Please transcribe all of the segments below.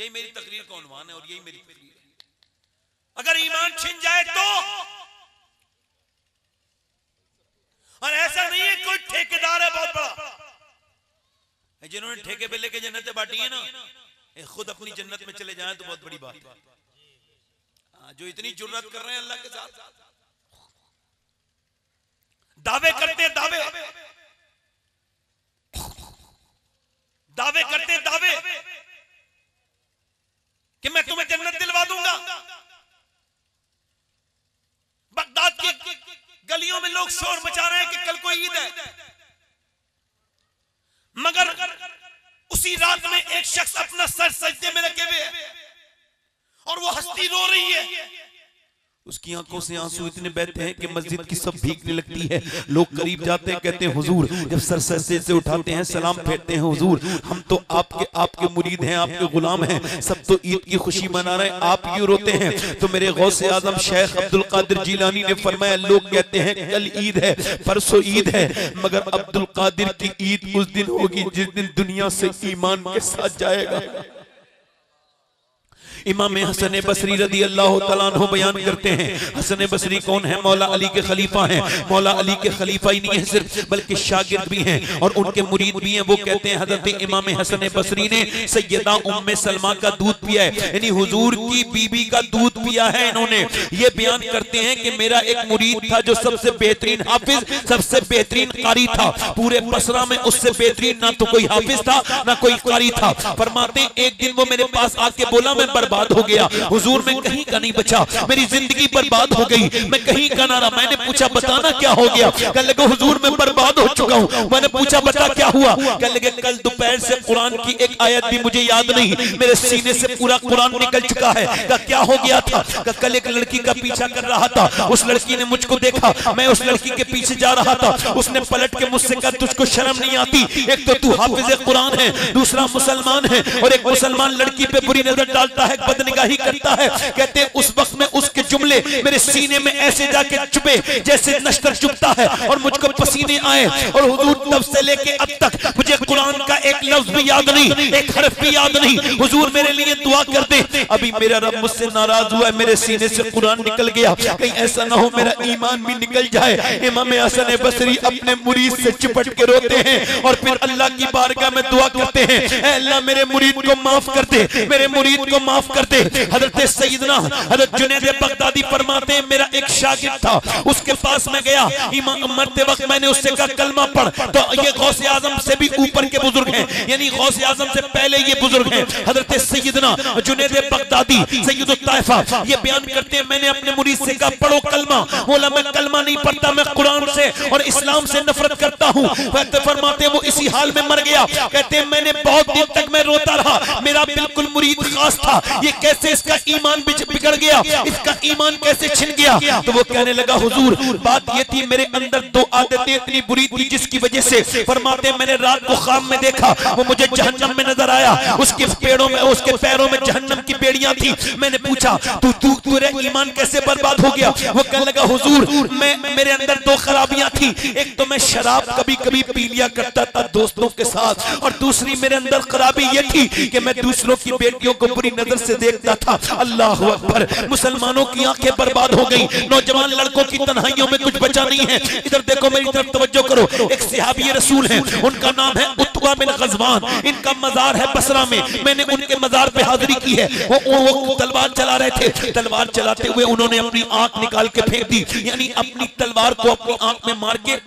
यही मेरी तकरीर का उन्वान है और यही मेरी तकरीर है। अगर ईमान छिन जाए तो, और ऐसा नहीं है कोई ठेकेदार है बहुत बड़ा, जिन्होंने ठेके पे लेके जन्नतें बांटी है ना, खुद अपनी जन्नत में चले जाएं तो बहुत बड़ी बात है। जो इतनी जुर्रत कर रहे हैं अल्लाह के साथ, दावे करते हैं, दावे करते हैं, दावे कि मैं तुम्हें जन्नत दिलवा दूंगा। बगदाद की गलियों में लोग शोर मचा रहे हैं कि कल को ईद है, मगर उसी रात में एक शख्स अपना सर सजदे में रखे हुए है और वो हस्ती रो रही है, उसकी आंखों से आंसू इतने बहते हैं कि मस्जिद की सब भीगने लगती है। लोग करीब जाते हैं, कहते हैं हुजूर, जब सर सजदे से उठाते हैं, सलाम फेरते हैं, हुजूर हम तो आपके मुरीद हैं, आपके गुलाम हैं, सब तो ईद की खुशी मना रहे हैं, आप क्यों रोते हैं? तो मेरे गौसे आजम शेख अब्दुल कादिर जिलानी ने फरमाया, लोग कहते हैं कल ईद है, परसों ईद है, मगर अब्दुल कादिर की ईद उस दिन होगी जिस दिन दुनिया से ईमान के साथ जाएगा। इमाम हसन बसरी रदी अल्लाह तआला अन्हु बयान करते हैं, हसन बसरी कौन है? मौला अली के खलीफा हैं। मौला अली के खलीफा ही नहीं है सिर्फ, बल्कि शागिर्द भी हैं और उनके मुरीद भी हैं। वो कहते हैं हजरत इमाम हसन बसरी ने सैयदा उम्मे सलमा का दूध पिया है, यानी हुजूर की बीबी का दूध पिया है। इन्होंने ये बयान करते हैं कि मेरा एक मुरीद था जो सबसे बेहतरीन हाफिज, सबसे बेहतरीन कारी था पूरे बसरा में, उससे बेहतरीन ना तो कोई हाफिज था ना कोई कारी था। फरमाते एक दिन वो मेरे पास आके बोला, मैं बर्बाद हो गया हुजूर, मैं कहीं का नहीं बचा, मेरी जिंदगी बर्बाद हो गई, मैं कहीं का ना रहा। मैंने पूछा बताना क्या हो गया? कहने लगे हुजूर मैं बर्बाद हो चुका हूं। मैंने पूछा बता क्या हुआ? कहने लगे कल दोपहर से कुरान की एक आयत भी मुझे याद नहीं, मेरे सीने से पूरा कुरान निकल चुका है। कहा क्या हो गया था? कल एक लड़की का पीछा कर रहा था, उस लड़की ने मुझको देखा, मैं उस लड़की के पीछे जा रहा था, उसने पलट के मुझसे कहा तुझको शर्म नहीं आती? एक तो तू हाफिज कुरान है, दूसरा मुसलमान है, और एक मुसलमान लड़की पे बुरी नजर डालता है, बदनिगाही करता है। कहते उस वक्त में उसके जुमले मेरे सीने में ऐसे जाके चुभे जैसे नश्तर चुभता है और मुझको पसीने आए, और हुजूर तब से लेके अब तक मुझे कुरान का एक लफ्ज भी याद नहीं, एक हर्फ भी याद नहीं। हुजूर मेरे लिए दुआ कर दे। अभी मेरा रब मुझसे नाराज हुआ है, मेरे सीने से कुरान निकल गया, कहीं ऐसा ना हो मेरा ईमान भी निकल जाए। इमाम हसन बसरी अपने मुरीद से चिपट के रोते हैं और फिर अल्लाह की बारगाह में दुआ करते हैं, ऐ अल्लाह मेरे मुरीद को माफ कर दे, मेरे मुरीद को माफ कर दे। हजरत सैयदना हजरत जुनैद बगदादी फरमाते हैं मेरा एक शागिर्द था, उसके पास मैं गया, इमाम मरते वक्त मैंने उससे कहा कलमा पढ़, तो ये गौसे आजम से भी ऊपर के बुजुर्ग हैं, यानी गौसे आजम से पहले ये बुजुर्ग हैं। हजरत सैयदना जुनैद बगदादी सैयद ताइफा ये बयान करते हैं मैंने अपने मुरीद से कहा पढ़ो कलमा, बोला मैं कलमा नहीं पढ़ता, मैं कुरान से और इस्लाम से नफरत करता हूँ। फरमाते हैं वो इसी हाल में मर गया। कहते हैं मैंने बहुत दिन तक मैं रोता रहा, मेरा बिल्कुल मुरीद खास था, ये कैसे इसका ईमान बिगड़ गया, इसका ईमान कैसे छिन गया? तो वो कहने लगा हुजूर बात ये थी मेरे अंदर दो आदतें इतनी बुरी थी जिसकी वजह से, फरमाते मैंने रात को ख्वाब में देखा वो मुझे जहन्नम में नजर आया, उसके पैरों में जहन्नम की बेड़ियां थी। मैंने पूछा तेरा ईमान कैसे बर्बाद हो गया? वो कहने लगा हुजूर मेरे अंदर दो खराबियां थी, एक तो मैं शराब कभी कभी पी लिया करता था दोस्तों के साथ, और दूसरी मेरे अंदर खराबी ये थी कि मैं दूसरों की बेटियों को बुरी नजर से देखता था। अल्लाह अकबर, मुसलमानों की आंखें बर्बाद हो गई, नौजवान लड़कों की तन्हाइयों में कुछ बचा नहीं है। इधर देखो मेरी तरफ तवज्जो करो, एक सहाबी रसूल है, उनका नाम है उत्बा बिन गज़वान, इनका मजार है बसरा में, मैंने उनके मजार पे हाजिरी की है। वो तलवार चला रहे थे, तलवार चलाते हुए उन्होंने अपनी आंख निकाल के फेंक दी, यानी अपनी तलवार को अपनी आंख में मार के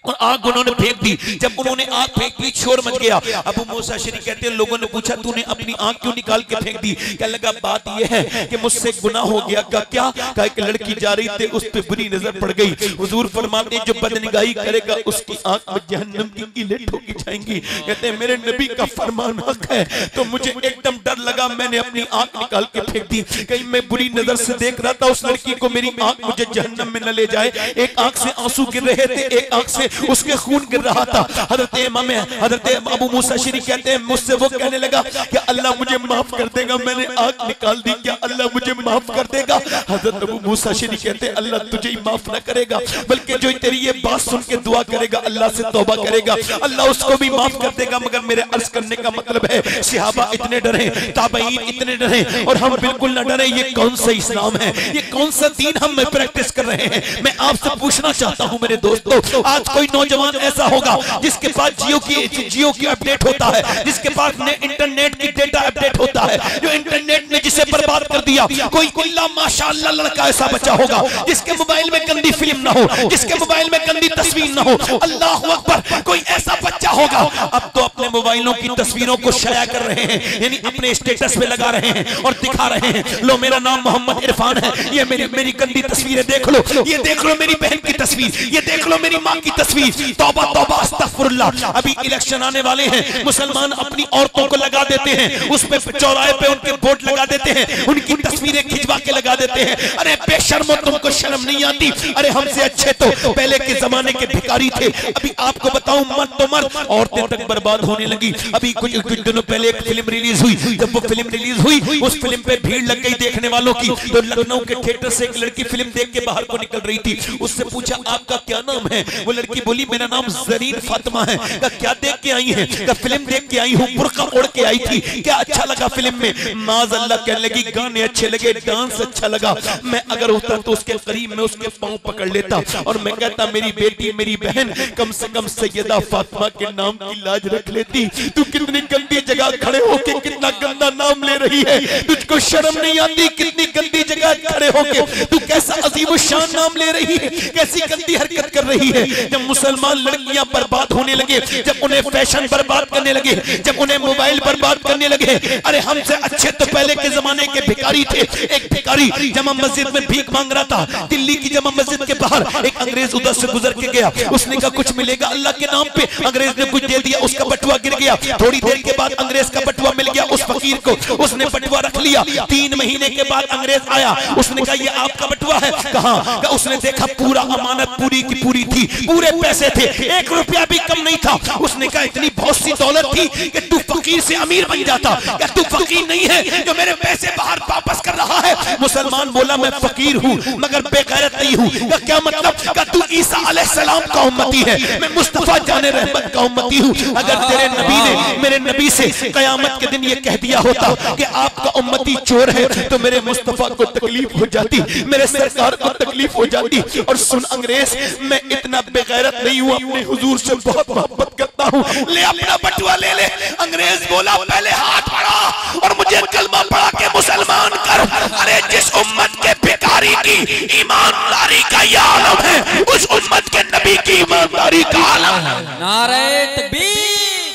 और आग उन्होंने फेंक दी। जब उन्होंने आग फेंक दी शोर मच गया। अबू मूसा अशअरी कहते हैं लोगों ने पूछा तूने अपनी आंख क्यों निकाल के फेंक दी? कहने लगा बात यह है कि मुझसे गुनाह हो गया। का क्या? कहा एक लड़की जा रही थी, उस पे बुरी नजर पड़ गई। हुजूर फरमाते हैं जो बदनिगाही करेगा उसकी आंख में जहन्नम की कीलें ठोकी जाएंगी। कहते हैं मेरे नबी का फरमान हक है, तो मुझे एकदम डर लगा, मैंने अपनी आंख निकाल के फेंक दी। कहीं मैं बुरी नजर से देख रहा था उस लड़की को, मेरी आंख मुझे जहन्नम में न ले जाए। एक आंख से आंसू गिर रहे थे, एक आंख से उसके खून गिर रहा था। हजरत अबू मूसा अशरी कहते हैं मुझसे वो कहने लगा कि अल्लाह मुझे माफ कर देगा, मैंने आग निकाल दी, क्या अल्लाह मुझे माफ कर देगा? हजरत अबू मूसा अशरी कहते हैं अल्लाह तुझे ही माफ ना करेगा, बल्कि जो तेरी ये बात सुन के दुआ करेगा, अल्लाह से तौबा करेगा, अल्लाह उसको भी माफ कर देगा। मगर मेरे अर्ज करने का मतलब है सहाबा इतने डरे, ताबईन इतने डरे और हम बिल्कुल न डरे। ये कौन सा इस्लाम है, ये कौन सा दीन हम प्रैक्टिस कर रहे हैं? मैं आपसे पूछना चाहता हूं मेरे दोस्तों, आज कोई नौजवान ऐसा होगा जिसके पास जियो की अपडेट होता है, जिसके पास इंटरनेट की डेटा अपडेट होता है, जो इंटरनेट ने जिसे बर्बाद कर दिया। कोई इल्ला माशाअल्लाह लड़का ऐसा बच्चा होगा जिसके मोबाइल में गंदी फिल्म ना हो, जिसके मोबाइल में गंदी तस्वीर ना हो। अल्लाह अकबर, कोई ऐसा बच्चा होगा। अब तो अपने मोबाइलों की तस्वीरों को शाया कर रहे हैं, यानी अपने स्टेटस पे लगा रहे हैं और दिखा रहे हैं, लो मेरा नाम मोहम्मद इरफान है, ये मेरी गंदी तस्वीरें देख लो, ये देख लो मेरी बहन की तस्वीर, ये देख लो मेरी माँ की तस्वीर। तौबा तौबा अस्तगफिरुल्लाह। अभी इलेक्शन आने वाले हैं, मुसलमान अपनी औरतों को लगा देते हैं, उस पे चौराहे पे उनके बोर्ड लगा देते हैं, उनकी तस्वीरें खिंचवा के लगा देते हैं। अरे बेशर्मो, तुमको शर्म नहीं आती? अरे हमसे अच्छे तो पहले के जमाने के भिखारी थे। अभी आपको बताऊं, मर्द तो मर्द, औरतें तक बर्बाद होने लगी। अभी कुछ दिनों पहले एक फिल्म रिलीज हुई, जब वो फिल्म रिलीज हुई उस फिल्म पे भीड़ लग गई देखने वालों की। तो लखनऊ के थिएटर से एक लड़की फिल्म देख के बाहर को निकल रही थी, उससे पूछा आपका क्या नाम है? वो लड़की बोली मेरा नाम जरीन फातिमा है। क्या देख के आई है? फिल्म देख के आई हूँ, बुर्का ओढ़ के आई थी, क्या अच्छा लगा फिल्म में? माज़अल्लाह कहने लगी गाने अच्छे लगे, डांस अच्छा लगा, मैं अगर होता तो उसके करीब में उसके पांव पकड़ लेता और मैं कहता मेरी बेटी मेरी बहन कम से कम सैयदा फातिमा के नाम की लाज रख लेती। तू कितनी गंदी जगह खड़े होके कितना गंदा नाम ले रही है, तुझको शर्म नहीं आती? कितनी गंदी जगह खड़े होके तू कैसा अजीमुशान नाम ले रही है, कैसी गंदी हरकत कर रही है। जब मुसलमान लड़कियां बर्बाद होने लगे, जब उन्हें फैशन बर्बाद करने लगे, जब उन्हें मोबाइल बर्बाद करने लगे, अरे हमसे अच्छे तो पहले के जमाने के भिखारी थे। एक भिखारी जमा मस्जिद में भीख मांग रहा था, दिल्ली की जमा मस्जिद के बाहर एक अंग्रेज उधर से गुजर के गया, उसने कहा कुछ मिलेगा अल्लाह के नाम पे, अंग्रेज ने कुछ दे दिया, उसका बटुआ गिर गया। थोड़ी देर के बाद अंग्रेज का बटुआ मिल गया उस फकीर को, उसने बटुआ रख लिया। 3 महीने के बाद अंग्रेज आया, उसने कहा ये आपका बटुआ है? कहा? उसने देखा पूरा अमानत पूरी की पूरी थी, पूरे पैसे थे, 1 रुपया भी कम नहीं था। उसने कहा इतनी बहुत सी दौलत थी कि तू फकीर से अमीर बन जाता, क्या तू फकीर नहीं है जो मेरे पैसे बाहर वापस कर रहा है? मुसलमान बोला मैं फकीर हूँ मगर बेगैरत नहीं हूँ। क्या मतलब? क्या तू ईसा अलैहिस्सलाम का उम्मती है, मैं मुस्तफा जाने रहमत का उम्मती हूँ। अगर तेरे नबी ने मेरे नबी से कयामत के दिन ये कह दिया होता कि आपका उम्मती चोर है तो मेरे मुस्तफा को तकलीफ हो जाती, मेरे सरकार को तकलीफ हो जाती। और सुन अंग्रेज, मैं इतना बेगैरत नहीं हूँ, अपने हुजूर से बहुत मोहब्बत करता हूँ, ले अपना बटुआ ले ले। अंग्रेज बोला पहले हाथ बढ़ा और मुझे कलमा पढ़ा के मुसलमान कर। अरे जिस उम्मत के भिखारी की ईमानदारी का ये आलम है, उस उम्मत के नबी की ईमानदारी का आलम है। नारे तकबीर,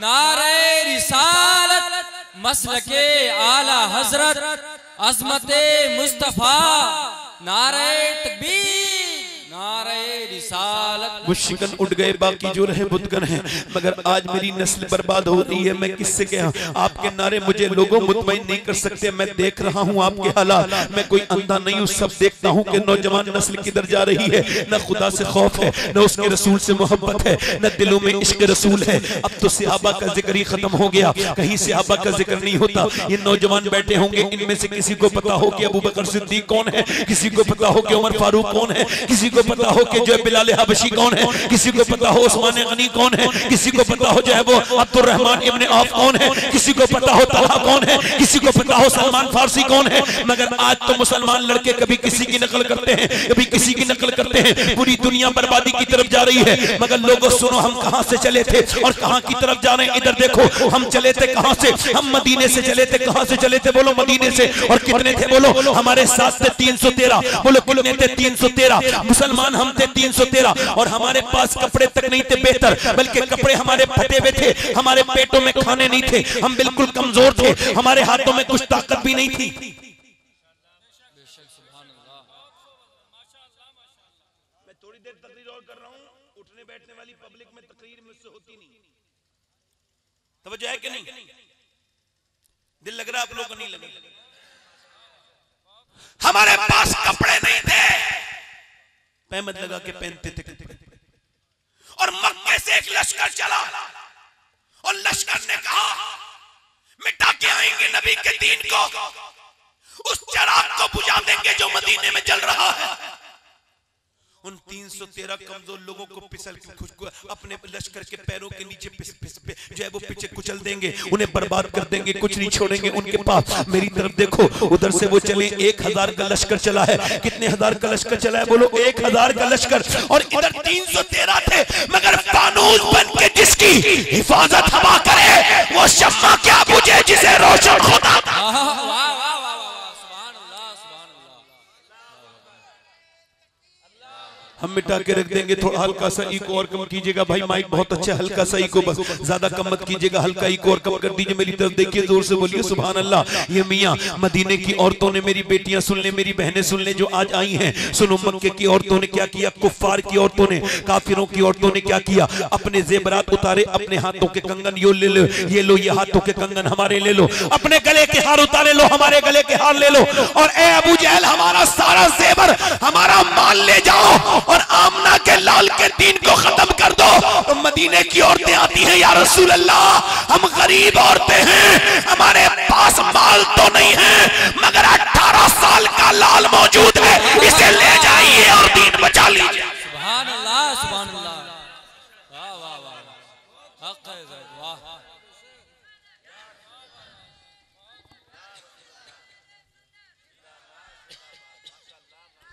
नारे रिसालत, मसलके आला हजरत, अज़मते मुस्तफा, नारे तकबीर, नारे रिसालत। वो शिकन उठ गए, बाकी जो रहे बुतगन हैं, मगर आज मेरी नस्ल बर्बाद हो रही है। मैं किससे कहा? आपके नारे मुझे लोगों मुतमईन नहीं कर सकते। मैं देख रहा हूँ आपके हालात, मैं कोई अंधा नहीं हूँ, सब देखता हूँ कि नौजवान नस्ल किधर जा रही है। न खुदा से खौफ है, न उसके रसूल से मोहब्बत है, न दिलों में इश्क रसूल है। अब तो सहाबा का जिक्र ही खत्म हो गया, कहीं सहाबा का जिक्र नहीं होता। ये नौजवान बैठे होंगे, इनमें से किसी को पता हो कि अबू बकर सिद्दीक कौन है, किसी को पता हो कि उमर फारूक कौन है, किसी को पता हो कि जो बिलाल हबशी कौन है, किसी को पता हो उस्मान गनी कौन है, किसी को पता हो जो है वो अब्दुर्रहमान इब्ने औफ कौन है, किसी को पता हो तलहा कौन है, किसी को पता हो सलमान फारसी कौन है। मगर आज तो मुसलमान लड़के कभी किसी की नकल करते हैं, कभी किसी की नकल करते हैं। पूरी दुनिया बर्बादी की तरफ जा रही है। मगर लोगों सुनो, हम कहां से चले थे और कहां की तरफ जा रहे हैं? इधर देखो, हम चले थे कहां से? हम मदीने से चले थे। कहां से चले थे? बोलो मदीने से। और कितने थे? बोलो हमारे साथ थे 313। बोलो कितने थे? 313 मुसलमान हम थे 313। और हमारे पास कपड़े तक नहीं थे बेहतर, बल्कि कपड़े हमारे फटे हुए थे, हमारे पेटों में खाने नहीं थे, हम बिल्कुल कमजोर थे, हमारे हाथों में कुछ ताकत भी नहीं थी। मैं थोड़ी देर तकरीर और कर रहा हूं, उठने बैठने वाली पब्लिक में तकरीर मुझसे होती नहीं। तवज्जो है कि नहीं? दिल लग रहा है आप लोगों को? नहीं लग रहा। हमारे पास कपड़े नहीं थे, पैमत लगा के पहनते थे, लश्कर चला और लश्कर ने कहा मिटा के आएंगे नबी के दीन को, उस चिराग को बुझा देंगे जो मदीने में जल रहा है। उन 313 कमजोर लोगों को पिसल के अपने लश्कर के पैरों के नीचे जो है वो पीछे कुचल देंगे, उन्हें बर्बाद कर देंगे, कुछ नहीं छोड़ेंगे उनके पास। मेरी तरफ देखो, उधर से वो चले, 1000 का लश्कर चला है। कितने हजार का लश्कर चला है बोलो? 1000 का लश्कर। और इधर 313 थे, मगर फानूस बन के जिसकी हिफाजत हवा करे वो शम्मा क्या बुझे जिसे रोशन खुदा। हम मिटा के रख देंगे। थोड़ा हल्का सा इको और कम कीजिएगा भाई, माइक बहुत अच्छा, हल्का सा इको, बस ज्यादा कम मत कीजिएगा, हल्का इको और कम कर दीजिए। मेरी तरफ देखिए, जोर से बोलिए सुभान अल्लाह। ये मियाँ मदीने की औरतों ने, मेरी बेटियां सुन ले, मेरी बहनें सुन ले जो आज आई हैं, सुनो मक्के की औरतों ने क्या किया, कुफ्फार की औरतों ने, काफिरों की औरतों ने क्या किया, अपने जेवरात उतारे, अपने हाथों के कंगन यो ले लो, ये लो, ये हाथों के कंगन हमारे ले लो, अपने गले के हार उतारे लो, हमारे गले के हार ले लो, और ए अबू जहल हमारा सारा जेवर, हमारा माल ले जाओ और आमना के लाल के दीन को खत्म कर दो। तो मदीने की औरतें आती हैं, या रसूल अल्लाह हम गरीब औरतें हैं, हमारे पास माल तो नहीं है, मगर 18 साल का लाल मौजूद है, इसे ले जाइए और दीन बचा लीजिए। सुभान अल्लाह, सुभान अल्लाह, वाह वाह वाह, हक है ज़ैद, वाह।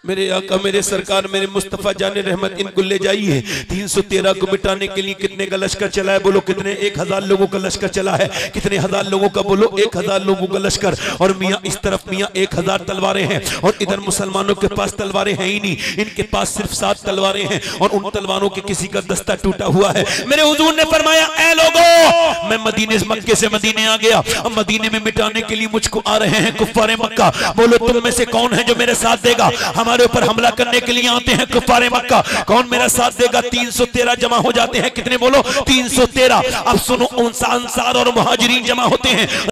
मेरे आका, मेरे सरकार, मेरे मुस्तफा जाने रहमत, इनको ले जाइए। 313 को मिटाने के लिए कितने का लश्कर चला है बोलो? कितने? 1000 लोगों का लश्कर चला है। कितने हजार लोगों का बोलो? 1000 लोगों का लश्कर। और मियाँ इस तरफ मियाँ 1000 तलवारें हैं, और इधर मुसलमानों के पास तलवारें हैं ही नहीं, इनके पास सिर्फ 7 तलवारें हैं, और उन तलवारों के किसी का दस्ता टूटा हुआ है। मेरे हुजूर ने फरमाया, ऐ लोगों, मैं मदीने, मक्के से मदीने आ गया, अब मदीने में मिटाने के लिए मुझको आ रहे हैं कुफ्फारे मक्का, बोलो तुम में से कौन है जो मेरे साथ देगा? हमारे ऊपर हमला करने के लिए आते हैं कुफ्फारे मक्का, कौन मेरा साथ देगा? 313 जमा हो जाते हैं। कितने बोलो? 313। अब सुनो, अंसार और मुहाजिरीन जमा होते हैं।